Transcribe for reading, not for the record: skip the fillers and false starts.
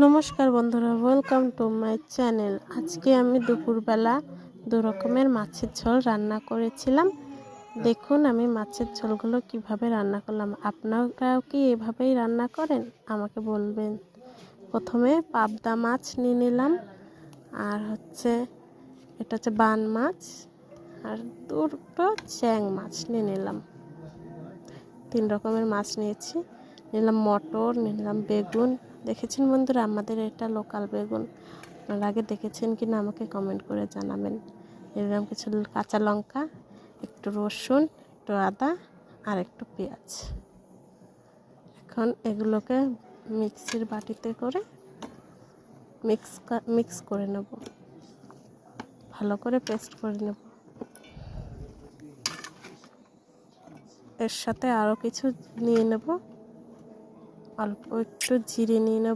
নমস্কার বন্ধুরা, welcome to my channel. আজকে আমি দুপুরবেলা দু রকমের মাছের ঝোল রান্না করেছিলাম। দেখুন আমি মাছের ঝোলগুলো কিভাবে রান্না করলাম। আপনারাও কি এভাবেই রান্না করেন? আমাকে বলবেন। প্রথমে পাবদা মাছ নিয়ে নিলাম, আর এটা হচ্ছে বান মাছ, আর দুটো চ্যাং মাছ নিয়ে নিলাম। 3 রকমের মাছ নিয়েছি। নিলাম মটর, নিলাম বেগুন। দেখেছেন বন্ধুরা, আমাদের এটা লোকাল বেগুন। আপনারা আগে দেখেছেন কিনা আমাকে কমেন্ট করে জানাবেন। নিলাম কিছু কাঁচা লঙ্কা, একটু রসুন, একটু আদা আর একটু পেঁয়াজ। এখন এগুলোকে মিক্সির বাটিতে করে মিক্স করে নেব, ভালো করে পেস্ট করে নেব। এর সাথে আরও কিছু নিয়ে নেব, অল্প একটু জিরে নিয়ে নেব,